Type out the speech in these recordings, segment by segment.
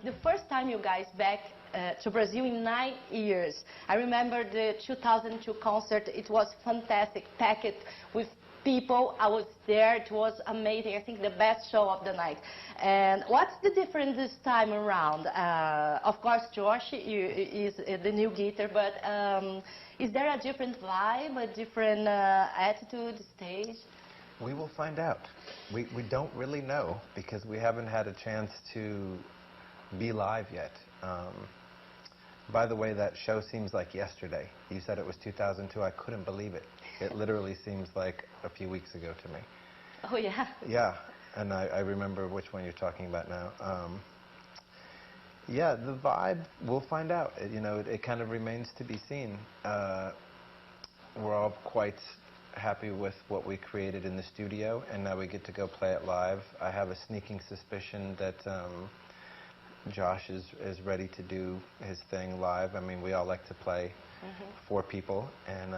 the first time you guys back to Brazil in 9 years. I remember the 2002 concert. It was fantastic, packed with people. I was there. It was amazing. I think the best show of the night. And what's the difference this time around? Of course, Josh is the new guitar, but is there a different vibe, a different attitude, stage? We will find out. We don't really know because we haven't had a chance to be live yet. By the way, that show seems like yesterday. You said it was 2002. I couldn't believe it. It literally seems like a few weeks ago to me. Oh, yeah? Yeah, and I remember which one you're talking about now. Yeah, the vibe, we'll find out. It kind of remains to be seen. We're all quite happy with what we created in the studio, and now we get to go play it live. I have a sneaking suspicion that Josh is ready to do his thing live. I mean, we all like to play for people, and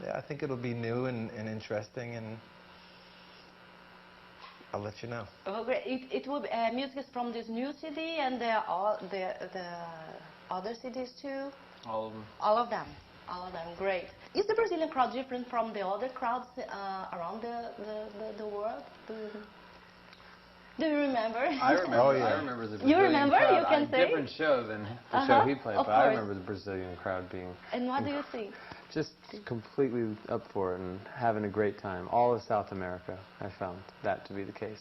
yeah, I think it'll be new and interesting, and I'll let you know. Oh, great. It will be music from this new CD and the other CDs too? All of them. All of them. All of them. Great. Is the Brazilian crowd different from the other crowds around the world? Do you remember? I remember. Oh, yeah. I remember the Brazilian You remember? crowd. You can say? Different show than the show he played, but I remember the Brazilian crowd being... And what do you think? Just completely up for it and having a great time. All of South America, I found that to be the case.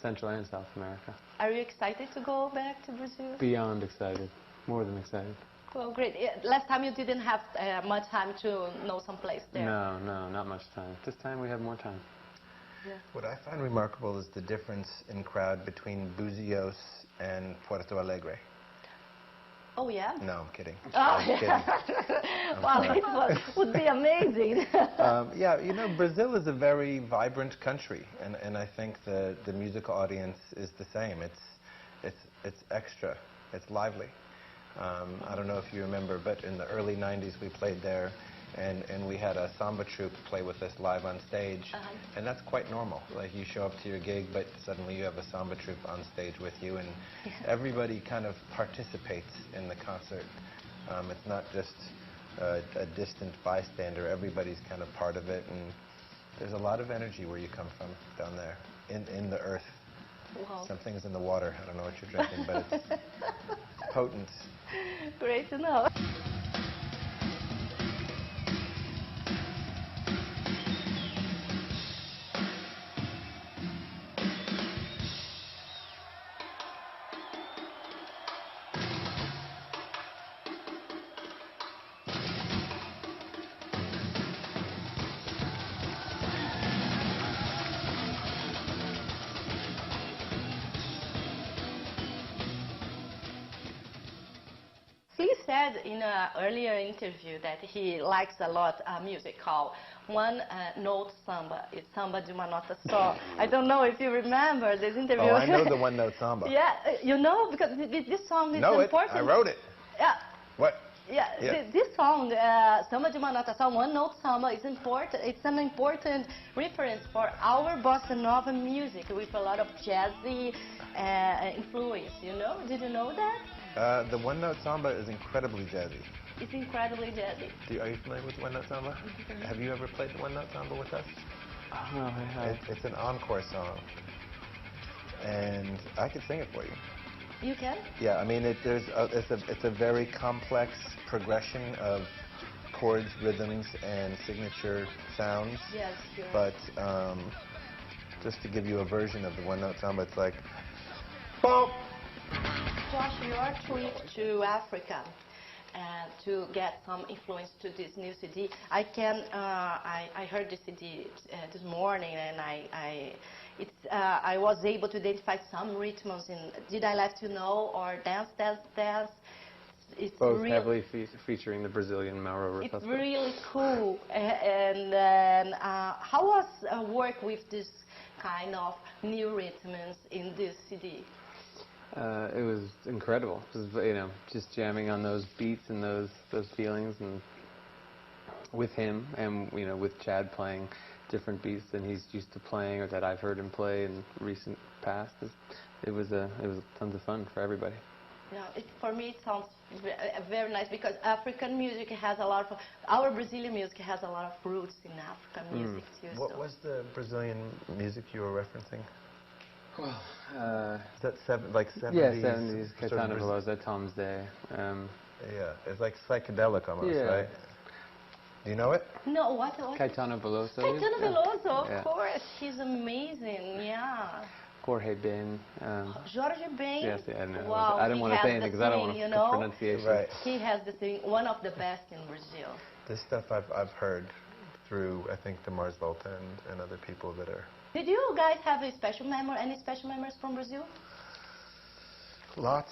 Central and South America. Are you excited to go back to Brazil? Beyond excited. More than excited. Well, great. Last time you didn't have much time to know some place there. No, not much time. This time we have more time. Yeah. What I find remarkable is the difference in crowd between Buzios and Porto Alegre. Oh, yeah? No, I'm kidding. Oh, I'm kidding. Wow, it would be amazing. Yeah, Brazil is a very vibrant country, and I think the musical audience is the same. It's extra. It's lively. I don't know if you remember, but in the early 90s we played there, and we had a samba troupe play with us live on stage, and that's quite normal. Like, you show up to your gig, but suddenly you have a samba troupe on stage with you, and everybody kind of participates in the concert. It's not just a distant bystander. Everybody's kind of part of it, and there's a lot of energy where you come from down there, in the earth. Wow. Something's in the water. I don't know what you're drinking, but it's potent. Great to know. He said in an earlier interview that he likes a lot music called one-note samba. It's samba de uma nota só. I don't know if you remember this interview. Oh, I know the one-note samba. Yeah, you know, because this song is important. I wrote it. Yeah. What? Yeah, this song, Samba de uma nota só, one-note samba, is important. It's an important reference for our bossa nova music with a lot of jazzy influence. You know? Did you know that? The one-note samba is incredibly jazzy. It's incredibly jazzy. Are you familiar with one-note samba? Have you ever played the one-note samba with us? No, I have. It's an encore song, and I can sing it for you. You can? Yeah, I mean, it's a very complex progression of chords, rhythms, and signature sounds. Yes, yes. But just to give you a version of the one-note samba, it's like, boom. Josh, your trip to Africa to get some influence to this new CD. I heard the CD this morning, and I was able to identify some rhythms. Did I let you know, or dance? It's both heavily featuring the Brazilian Mauro Rhythm. It's really cool. And how was work with this kind of new rhythms in this CD? It was incredible. It was, just jamming on those beats and those feelings, and with him, and with Chad playing different beats than he's used to playing, or that I've heard him play in recent past. It was tons of fun for everybody. For me it sounds very nice because African music has a lot of, our Brazilian music has a lot of roots in African music too. What was the Brazilian music you were referencing? Well, is that like 70s? Yeah, 70s, Caetano Veloso, Tom's Day. Yeah, it's like psychedelic almost, right? Do you know it? No, what? Caetano Veloso. Caetano Veloso, of course. He's amazing, Jorge Ben. Jorge Ben. Yes, I know. Wow, I didn't want to say anything because I don't want to pronunciation. Right. He has the thing, one of the best in Brazil. This stuff I've heard through, I think, the Mars Volta and other people that are... Did you guys have a special memory, any special memories from Brazil? Lots,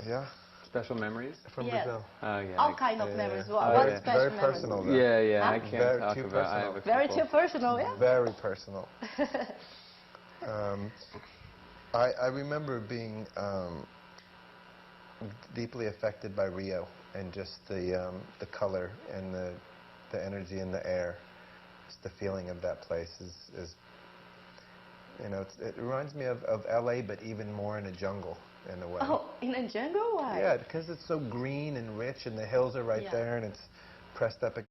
yeah. Special memories? From Brazil. Oh, yeah. All kind of memories. What special very memories? Personal, though. Yeah, I can't very talk too about it. Very too personal, yeah? Very personal. I remember being deeply affected by Rio and just the color and the energy in the air. Just the feeling of that place is it reminds me of LA, but even more in a jungle in a way. Oh, in a jungle? Why? Yeah, because it's so green and rich and the hills are right there and it's pressed up against